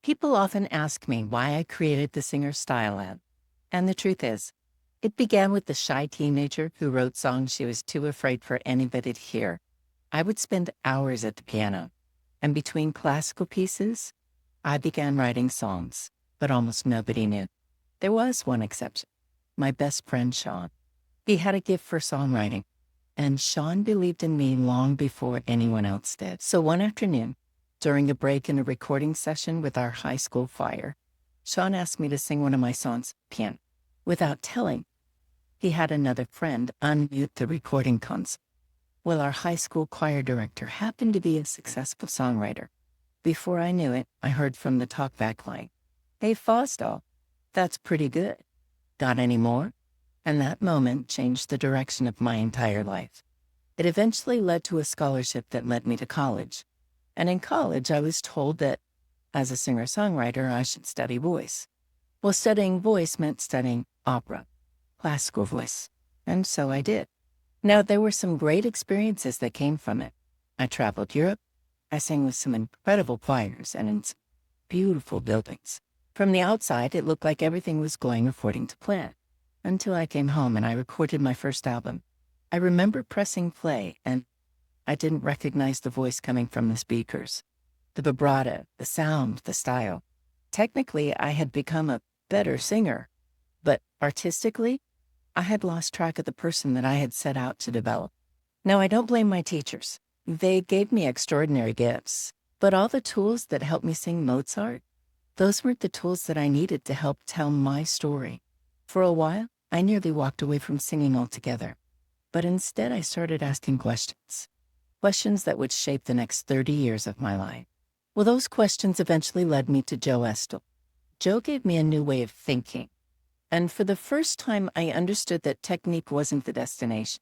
People often ask me why I created the Singer Style Lab. And the truth is, it began with the shy teenager who wrote songs she was too afraid for anybody to hear. I would spend hours at the piano, and between classical pieces, I began writing songs, but almost nobody knew. There was one exception, my best friend Sean. He had a gift for songwriting, and Sean believed in me long before anyone else did. So one afternoon, during a break in a recording session with our high school choir, Sean asked me to sing one of my songs, piano. Without telling, he had another friend unmute the recording console. Well, our high school choir director happened to be a successful songwriter. Before I knew it, I heard from the talkback line, "Hey, Fosdal, that's pretty good. Got any more?" And that moment changed the direction of my entire life. It eventually led to a scholarship that led me to college. And in college, I was told that as a singer-songwriter, I should study voice. Well, studying voice meant studying opera, classical voice, and so I did. Now, there were some great experiences that came from it. I traveled Europe. I sang with some incredible choirs and in some beautiful buildings. From the outside, it looked like everything was going according to plan, until I came home and I recorded my first album. I remember pressing play, and I didn't recognize the voice coming from the speakers. The vibrato, the sound, the style. Technically, I had become a better singer, but artistically, I had lost track of the person that I had set out to develop. Now, I don't blame my teachers. They gave me extraordinary gifts, but all the tools that helped me sing Mozart, those weren't the tools that I needed to help tell my story. For a while, I nearly walked away from singing altogether, but instead I started asking questions. Questions that would shape the next 30 years of my life. Well, those questions eventually led me to Joe Estel. Joe gave me a new way of thinking. And for the first time, I understood that technique wasn't the destination.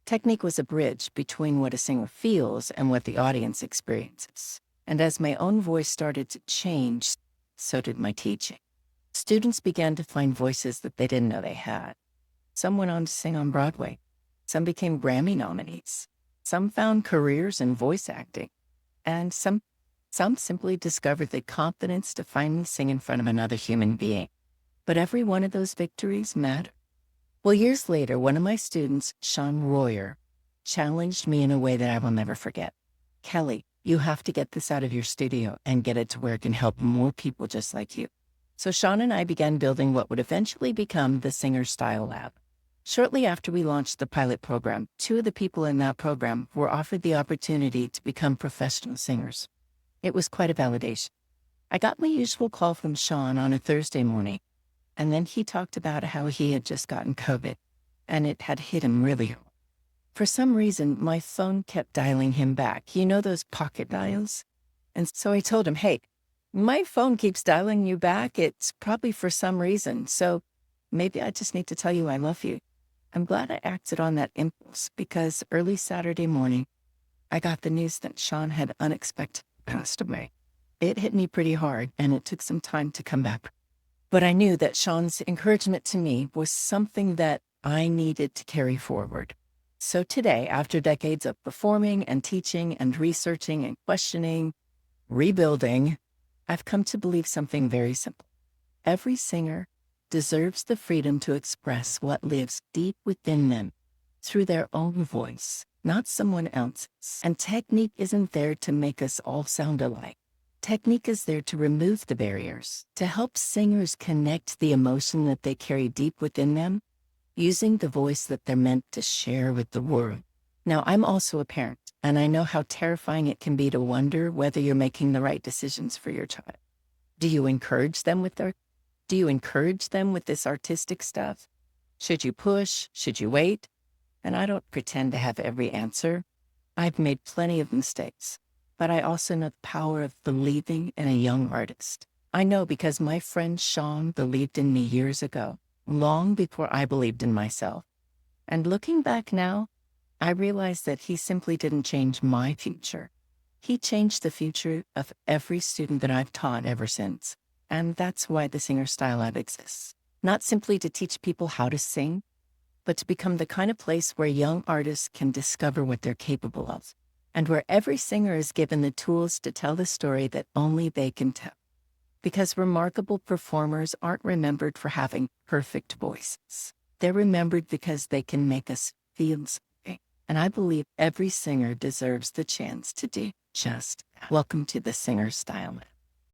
Technique was a bridge between what a singer feels and what the audience experiences. And as my own voice started to change, so did my teaching. Students began to find voices that they didn't know they had. Some went on to sing on Broadway. Some became Grammy nominees. Some found careers in voice acting. And some simply discovered the confidence to finally sing in front of another human being. But every one of those victories mattered. Well, years later, one of my students, Sean Royer, challenged me in a way that I will never forget. "Kelly, you have to get this out of your studio and get it to where it can help more people just like you." So Sean and I began building what would eventually become the Singer Style Lab. Shortly after we launched the pilot program, 2 of the people in that program were offered the opportunity to become professional singers. It was quite a validation. I got my usual call from Sean on a Thursday morning, and then he talked about how he had just gotten COVID, and it had hit him really hard. For some reason, my phone kept dialing him back. You know those pocket dials? And so I told him, "Hey, my phone keeps dialing you back. It's probably for some reason. So maybe I just need to tell you I love you." I'm glad I acted on that impulse because early Saturday morning, I got the news that Sean had unexpectedly passed away. It hit me pretty hard, and it took some time to come back. But I knew that Sean's encouragement to me was something that I needed to carry forward. So today, after decades of performing and teaching and researching and questioning, rebuilding, I've come to believe something very simple. Every singer deserves the freedom to express what lives deep within them through their own voice, not someone else's. And technique isn't there to make us all sound alike. Technique is there to remove the barriers, to help singers connect the emotion that they carry deep within them, using the voice that they're meant to share with the world. Now, I'm also a parent, and I know how terrifying it can be to wonder whether you're making the right decisions for your child. Do you encourage them with this artistic stuff? Should you push? Should you wait? And I don't pretend to have every answer. I've made plenty of mistakes, but I also know the power of believing in a young artist. I know because my friend Sean believed in me years ago, long before I believed in myself. And looking back now, I realize that he simply didn't change my future. He changed the future of every student that I've taught ever since. And that's why the Singer Style Lab exists. Not simply to teach people how to sing, but to become the kind of place where young artists can discover what they're capable of, and where every singer is given the tools to tell the story that only they can tell. Because remarkable performers aren't remembered for having perfect voices. They're remembered because they can make us feel something. And I believe every singer deserves the chance to do just that. Welcome to the Singer Style.